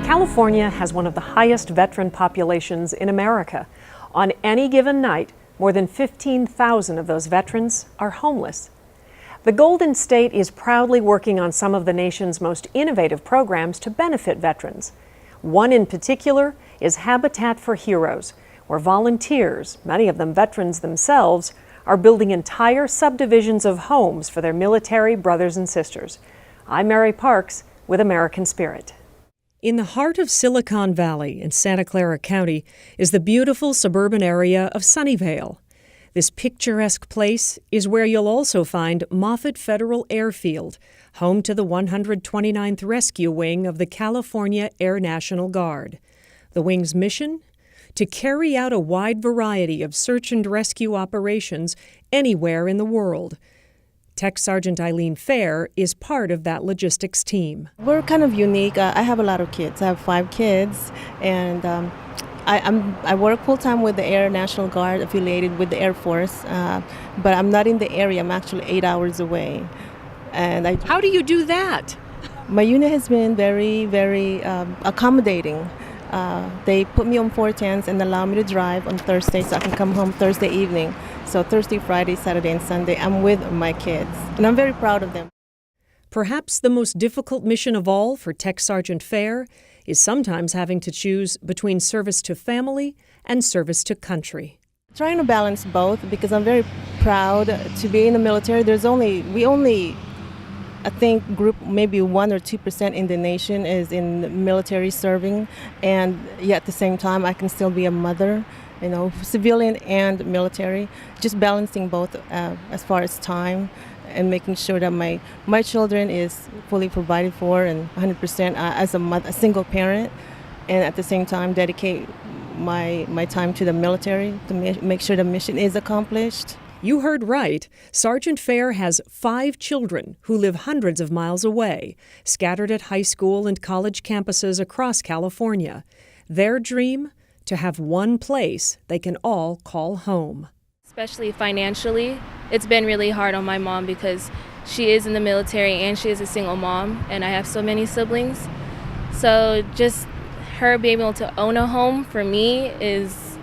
California has one of the highest veteran populations in America. On any given night, more than 15,000 of those veterans are homeless. The Golden State is proudly working on some of the nation's most innovative programs to benefit veterans. One in particular is Habitat for Heroes, where volunteers, many of them veterans themselves, are building entire subdivisions of homes for their military brothers and sisters. I'm Mary Parks with American Spirit. In the heart of Silicon Valley in Santa Clara County is the beautiful suburban area of Sunnyvale. This picturesque place is where you'll also find Moffett Federal Airfield, home to the 129th Rescue Wing of the California Air National Guard. The wing's mission? To carry out a wide variety of search and rescue operations anywhere in the world. Tech Sergeant Eileen Fair is part of that logistics team. We're kind of unique. I have a lot of kids. I have 5 kids, and I work full-time with the Air National Guard, affiliated with the Air Force, but I'm not in the area. I'm actually 8 hours away. And How do you do that? My unit has been very, very accommodating. They put me on 410s and allow me to drive on Thursday so I can come home Thursday evening. So Thursday, Friday, Saturday, and Sunday, I'm with my kids, and I'm very proud of them. Perhaps the most difficult mission of all for Tech Sergeant Fair is sometimes having to choose between service to family and service to country. Trying to balance both, because I'm very proud to be in the military. I think group maybe 1 or 2% in the nation is in the military serving, and yet at the same time I can still be a mother, civilian and military, just balancing both as far as time and making sure that my children is fully provided for and 100% as a single parent, and at the same time dedicate my time to the military to make sure the mission is accomplished. You heard right. Sergeant Fair has 5 children who live hundreds of miles away, scattered at high school and college campuses across California. Their dream? To have one place they can all call home. Especially financially, it's been really hard on my mom because she is in the military and she is a single mom, and I have so many siblings. So just her being able to own a home for me is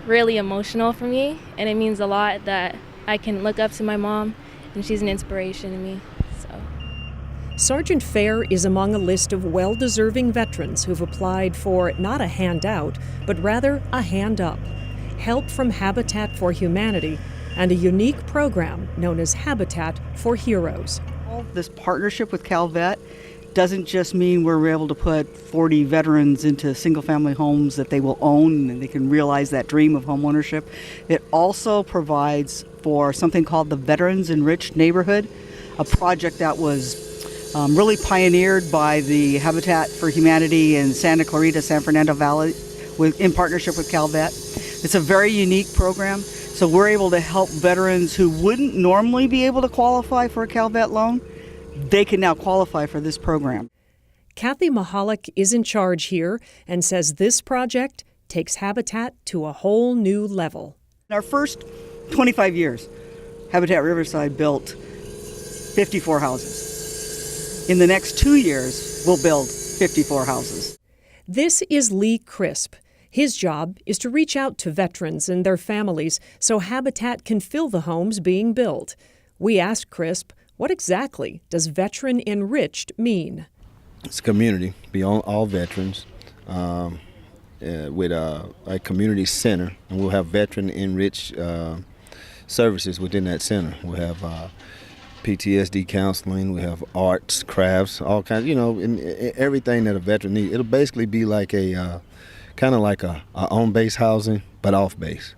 really emotional for me, and it means a lot that I can look up to my mom and she's an inspiration to me. Sergeant Fair is among a list of well-deserving veterans who've applied for not a handout, but rather a hand up. Help from Habitat for Humanity and a unique program known as Habitat for Heroes. This partnership with CalVet doesn't just mean we're able to put 40 veterans into single-family homes that they will own and they can realize that dream of home ownership. It also provides for something called the Veterans Enriched Neighborhood, a project that was really pioneered by the Habitat for Humanity in Santa Clarita, San Fernando Valley, in partnership with CalVet. It's a very unique program, so we're able to help veterans who wouldn't normally be able to qualify for a CalVet loan. They can now qualify for this program. Kathy Mahalik is in charge here and says this project takes Habitat to a whole new level. In our first 25 years, Habitat Riverside built 54 houses. In the next 2 years, we'll build 54 houses. This is Lee Crisp. His job is to reach out to veterans and their families so Habitat can fill the homes being built. We asked Crisp, what exactly does Veteran Enriched mean? It's a community beyond all veterans with a community center, and we'll have veteran enriched services within that center. We'll have PTSD counseling, we have arts, crafts, all kinds, everything that a veteran needs. It'll basically be like a kind of like a on-base housing, but off-base,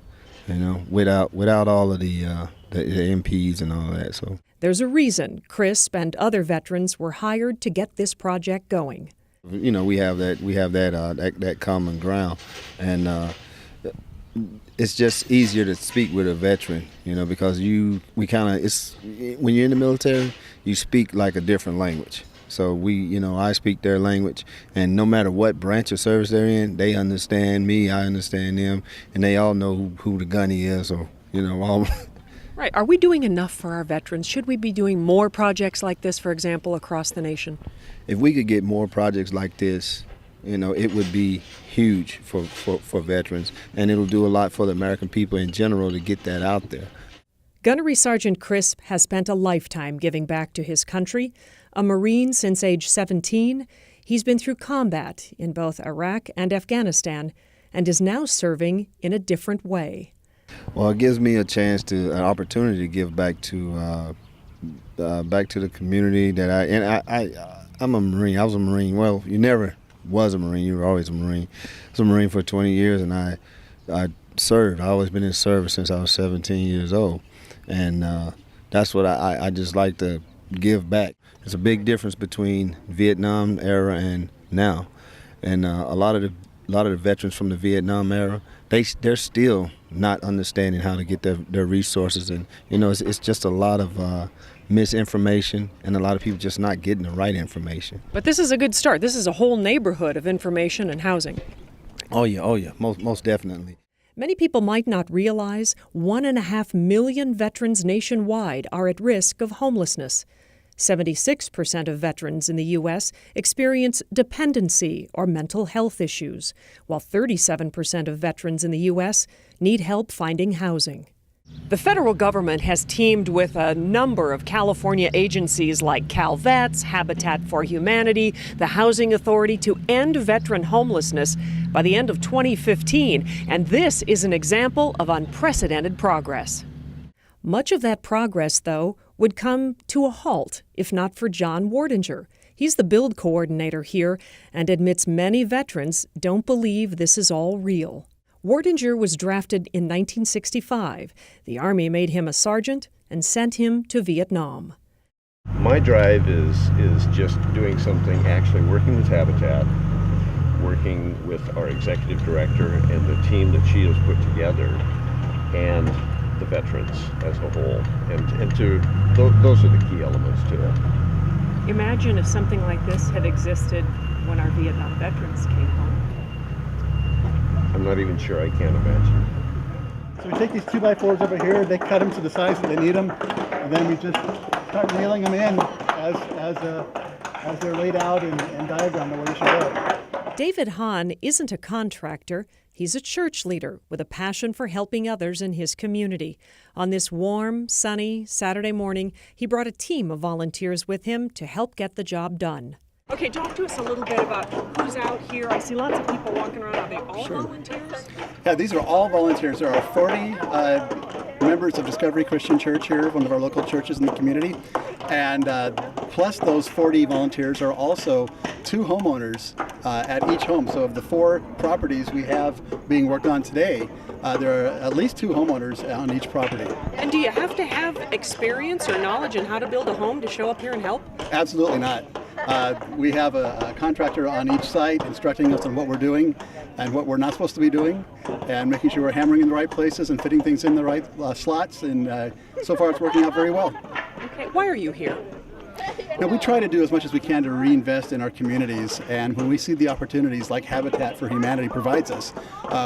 without all of the MPs and all that. So there's a reason Crisp and other veterans were hired to get this project going. We have that common ground, and it's just easier to speak with a veteran, because when you're in the military, you speak like a different language. So I speak their language, and no matter what branch of service they're in, they understand me, I understand them, and they all know who the gunny is, or all. Right. Are we doing enough for our veterans? Should we be doing more projects like this, for example, across the nation? If we could get more projects like this it would be huge for veterans, and it'll do a lot for the American people in general to get that out there. Gunnery Sergeant Crisp has spent a lifetime giving back to his country. A Marine since age 17, he's been through combat in both Iraq and Afghanistan and is now serving in a different way. Well, it gives me an opportunity to give back to the community that I'm a Marine. I was a Marine. Well, you never was a Marine. You were always a Marine. I was a Marine for 20 years, and I served. I've always been in service since I was 17 years old, and that's what I just like to give back. There's a big difference between Vietnam era and now, and a lot of the veterans from the Vietnam era, they're still not understanding how to get their resources, and it's just a lot of misinformation and a lot of people just not getting the right information. But this is a good start. This is a whole neighborhood of information and housing. Oh yeah, most definitely. Many people might not realize 1.5 million veterans nationwide are at risk of homelessness. 76% of veterans in the U.S. experience dependency or mental health issues, while 37% of veterans in the U.S. need help finding housing. The federal government has teamed with a number of California agencies like CalVets, Habitat for Humanity, the Housing Authority to end veteran homelessness by the end of 2015, and this is an example of unprecedented progress. Much of that progress, though, would come to a halt if not for John Wardinger. He's the build coordinator here and admits many veterans don't believe this is all real. Wardinger was drafted in 1965. The Army made him a sergeant and sent him to Vietnam. My drive is just doing something, actually working with Habitat, working with our executive director and the team that she has put together, and the veterans as a whole. Those are the key elements to it. Imagine if something like this had existed when our Vietnam veterans came home. I'm not even sure I can imagine. So we take these 2x4s over here, they cut them to the size that they need them, and then we just start nailing them in as they're laid out and diagrammed where they should go. David Hahn isn't a contractor. He's a church leader with a passion for helping others in his community. On this warm, sunny Saturday morning, he brought a team of volunteers with him to help get the job done. Okay, talk to us a little bit about who's out here. I see lots of people walking around. Are they all volunteers? Yeah, these are all volunteers. There are 40 members of Discovery Christian Church here, one of our local churches in the community. And plus those 40 volunteers are also 2 homeowners at each home. So of the 4 properties we have being worked on today, there are at least 2 homeowners on each property. And do you have to have experience or knowledge in how to build a home to show up here and help? Absolutely not. We have a contractor on each site instructing us on what we're doing and what we're not supposed to be doing, and making sure we're hammering in the right places and fitting things in the right slots, and so far it's working out very well. Okay, why are you here? Now, we try to do as much as we can to reinvest in our communities, and when we see the opportunities like Habitat for Humanity provides us,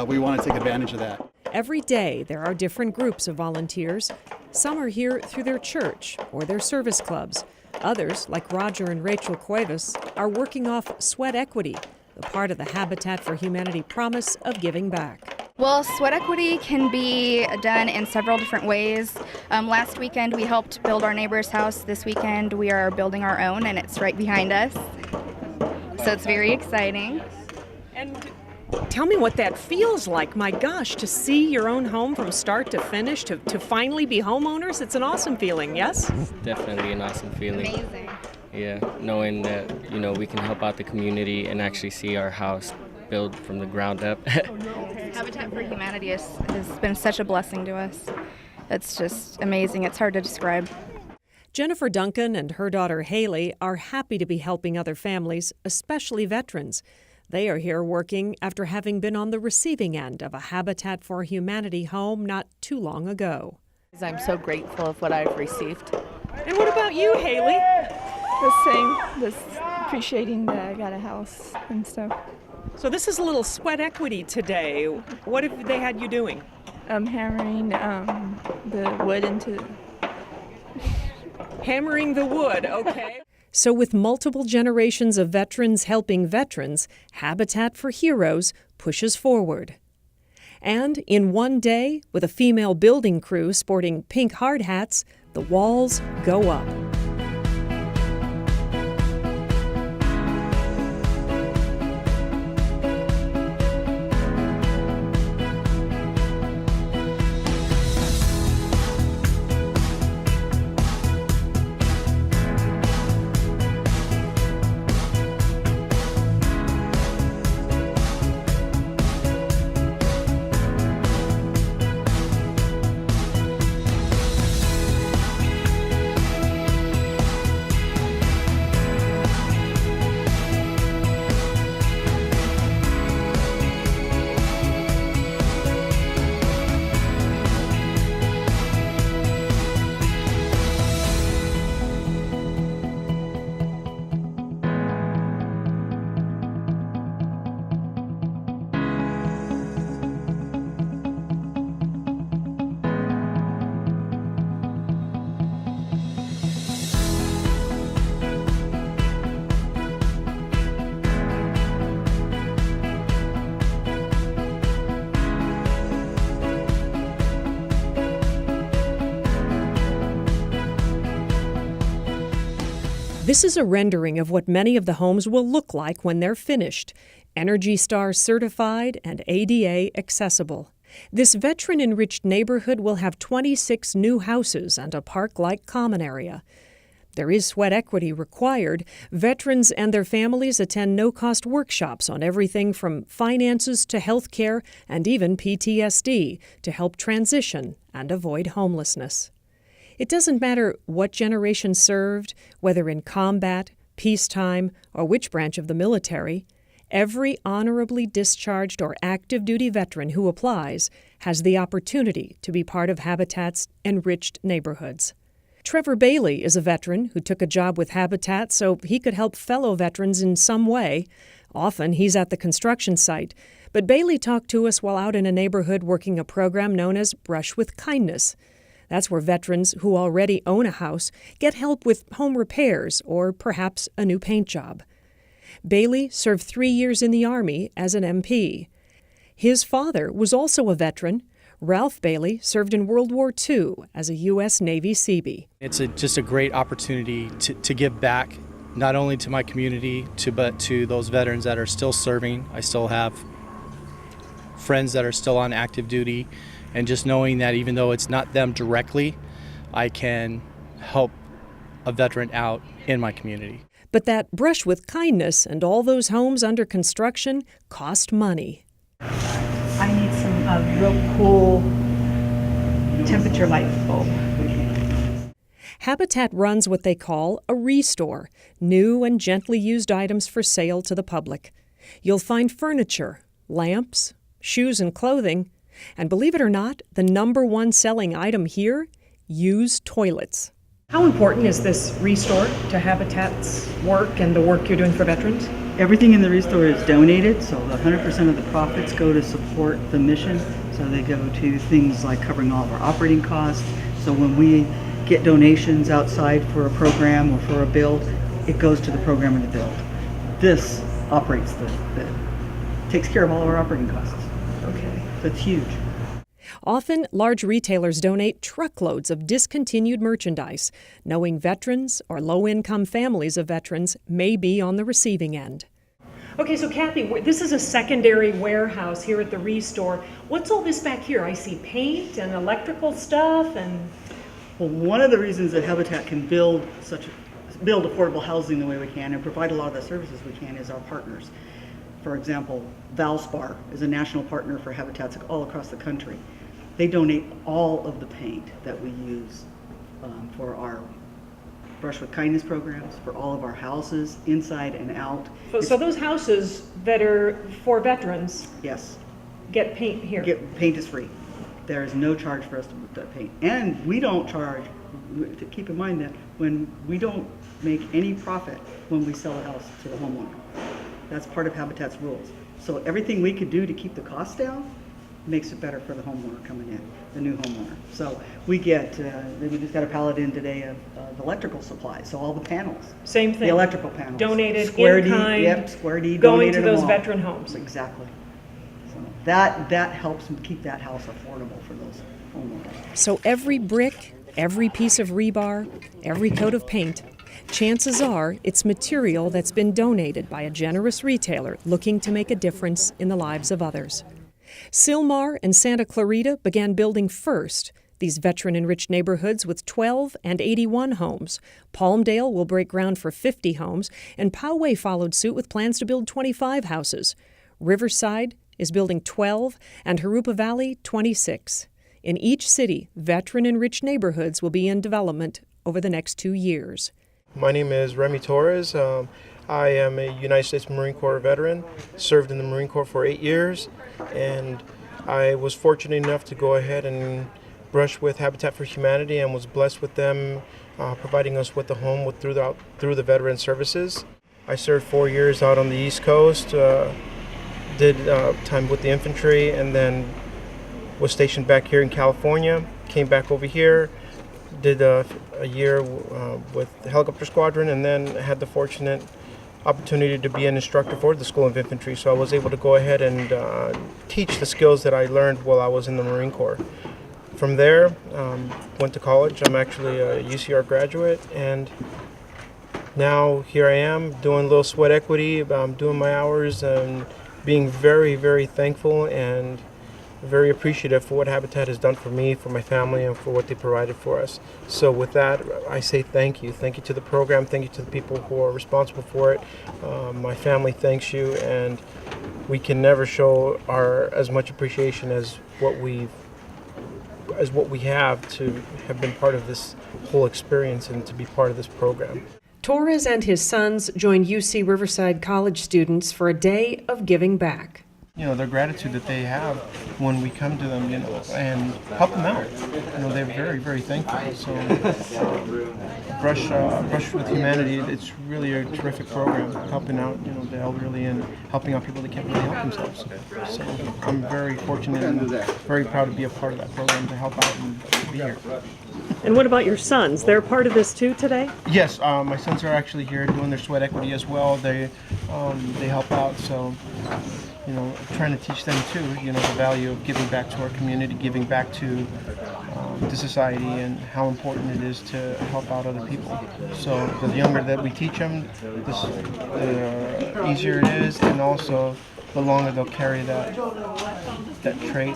we want to take advantage of that. Every day there are different groups of volunteers. Some are here through their church or their service clubs. Others, like Roger and Rachel Cuevas, are working off sweat equity, the part of the Habitat for Humanity promise of giving back. Well, sweat equity can be done in several different ways. Last weekend we helped build our neighbor's house. This weekend we are building our own, and it's right behind us. So it's very exciting. And tell me what that feels like. My gosh, to see your own home from start to finish, to finally be homeowners, it's an awesome feeling, yes? It's definitely an awesome feeling. Amazing. Yeah, knowing that, we can help out the community and actually see our house build from the ground up. Habitat for Humanity has been such a blessing to us. It's just amazing. It's hard to describe. Jennifer Duncan and her daughter Haley are happy to be helping other families, especially veterans. They are here working after having been on the receiving end of a Habitat for Humanity home not too long ago. I'm so grateful of what I've received. And what about you, Haley? The same, just appreciating that I got a house and stuff. So this is a little sweat equity today. What have they had you doing? Hammering the wood into... Hammering the wood, okay. So with multiple generations of veterans helping veterans, Habitat for Heroes pushes forward. And in one day, with a female building crew sporting pink hard hats, the walls go up. This is a rendering of what many of the homes will look like when they're finished, ENERGY STAR certified and ADA accessible. This veteran-enriched neighborhood will have 26 new houses and a park-like common area. There is sweat equity required. Veterans and their families attend no-cost workshops on everything from finances to health care and even PTSD to help transition and avoid homelessness. It doesn't matter what generation served, whether in combat, peacetime, or which branch of the military. Every honorably discharged or active duty veteran who applies has the opportunity to be part of Habitat's enriched neighborhoods. Trevor Bailey is a veteran who took a job with Habitat so he could help fellow veterans in some way. Often he's at the construction site, but Bailey talked to us while out in a neighborhood working a program known as Brush with Kindness. That's where veterans who already own a house get help with home repairs or perhaps a new paint job. Bailey served 3 years in the Army as an MP. His father was also a veteran. Ralph Bailey served in World War II as a U.S. Navy Seabee. It's just a great opportunity to give back, not only to my community, but to those veterans that are still serving. I still have friends that are still on active duty, and just knowing that even though it's not them directly, I can help a veteran out in my community. But that Brush with Kindness and all those homes under construction cost money. I need some real cool temperature light bulb. Habitat runs what they call a restore, new and gently used items for sale to the public. You'll find furniture, lamps, shoes and clothing, and believe it or not, the #1 selling item here, used toilets. How important is this restore to Habitat's work and the work you're doing for veterans? Everything in the restore is donated, so 100% of the profits go to support the mission. So they go to things like covering all of our operating costs. So when we get donations outside for a program or for a build, it goes to the program and the build. This operates takes care of all of our operating costs. Okay. So it's huge. Often, large retailers donate truckloads of discontinued merchandise, knowing veterans or low-income families of veterans may be on the receiving end. Okay, so Kathy, this is a secondary warehouse here at the Restore. What's all this back here? I see paint and electrical stuff and... Well, one of the reasons that Habitat can build affordable housing the way we can and provide a lot of the services we can is our partners. For example, Valspar is a national partner for Habitats all across the country. They donate all of the paint that we use for our Brush with Kindness programs, for all of our houses, inside and out. So those houses that are for veterans, yes, get paint here? Paint is free. There is no charge for us to paint. And we don't charge, to keep in mind that when we don't make any profit when we sell a house to the homeowner. That's part of Habitat's rules. So everything we could do to keep the costs down, makes it better for the homeowner coming in, the new homeowner. So we get, we just got a pallet in today of electrical supplies, so all the panels. Same thing. The electrical panels. Donated Square in D, kind. Yep, Square D going donated to them those all. veteran homes. Exactly. So that helps keep that house affordable for those homeowners. So every brick, every piece of rebar, every coat of paint, chances are it's material that's been donated by a generous retailer looking to make a difference in the lives of others. Sylmar and Santa Clarita began building first these veteran-enriched neighborhoods with 12 and 81 homes. Palmdale will break ground for 50 homes, and Poway followed suit with plans to build 25 houses. Riverside is building 12, and Jurupa Valley 26. In each city, veteran-enriched neighborhoods will be in development over the next 2 years. My name is Remy Torres. I am a United States Marine Corps veteran, served in the Marine Corps for 8 years, and I was fortunate enough to go ahead and brush with Habitat for Humanity and was blessed with them providing us with a home through the Veteran Services. I served 4 years out on the East Coast, did time with the infantry, and then was stationed back here in California, came back over here, did a year with the helicopter squadron, and then had the fortunate opportunity to be an instructor for the School of Infantry. So I was able to go ahead and teach the skills that I learned while I was in the Marine Corps. From there, went to college. I'm actually a UCR graduate, and now here I am doing a little sweat equity, doing my hours, and being very, very thankful and very appreciative for what Habitat has done for me, for my family, and for what they provided for us. So with that, I say thank you. Thank you to the program. Thank you to the people who are responsible for it. My family thanks you, and we can never show as much appreciation as what we have to have been part of this whole experience and to be part of this program. Torres and his sons joined UC Riverside College students for a day of giving back. You know, their gratitude that they have when we come to them, you know, and help them out. You know, they're very, very thankful. So, Brush with Humanity, it's really a terrific program, helping out, you know, the elderly and helping out people that can't really help themselves. So, I'm very fortunate and very proud to be a part of that program, to help out and to be here. And what about your sons? They're part of this too today? Yes, my sons are actually here doing their sweat equity as well. They help out, so, you know, trying to teach them too, you know, the value of giving back to our community, giving back to society, and how important it is to help out other people. So the younger that we teach them, the easier it is, and also the longer they'll carry that trait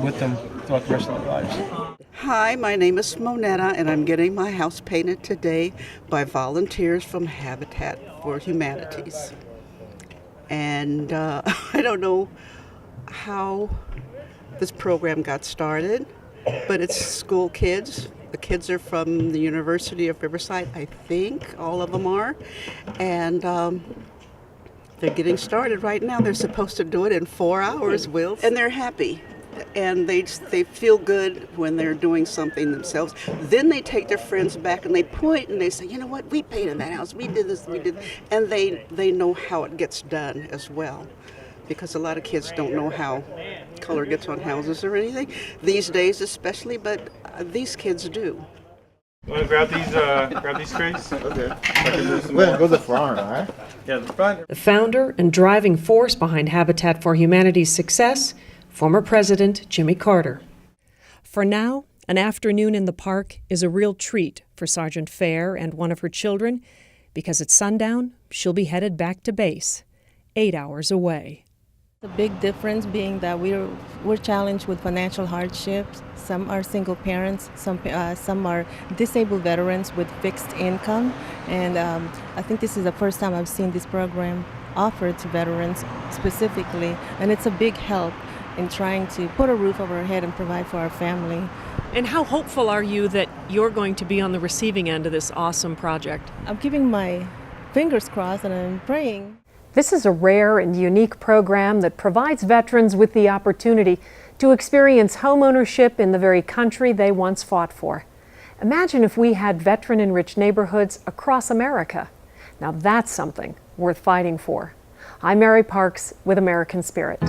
with them throughout the rest of their lives. Hi, my name is Monetta, and I'm getting my house painted today by volunteers from Habitat for Humanities. And I don't know how this program got started, but it's school kids. The kids are from the University of Riverside, I think, all of them are. And they're getting started right now. They're supposed to do it in 4 hours, Will. And they're happy. And they feel good when they're doing something themselves. Then they take their friends back and they point and they say, you know what, we painted that house, we did this, we did. And they know how it gets done as well. Because a lot of kids don't know how color gets on houses or anything, these days especially, but these kids do. You want to grab these trays? Okay. Well, go to the front, all right? Yeah, the front. The founder and driving force behind Habitat for Humanity's success, former President Jimmy Carter. For now, an afternoon in the park is a real treat for Sergeant Fair and one of her children, because at sundown, she'll be headed back to base, 8 hours away. The big difference being that we're challenged with financial hardships. Some are single parents, some are disabled veterans with fixed income, and I think this is the first time I've seen this program offered to veterans specifically, and it's a big help in trying to put a roof over our head and provide for our family. And how hopeful are you that you're going to be on the receiving end of this awesome project? I'm keeping my fingers crossed and I'm praying. This is a rare and unique program that provides veterans with the opportunity to experience homeownership in the very country they once fought for. Imagine if we had veteran-enriched neighborhoods across America. Now that's something worth fighting for. I'm Mary Parks with American Spirit.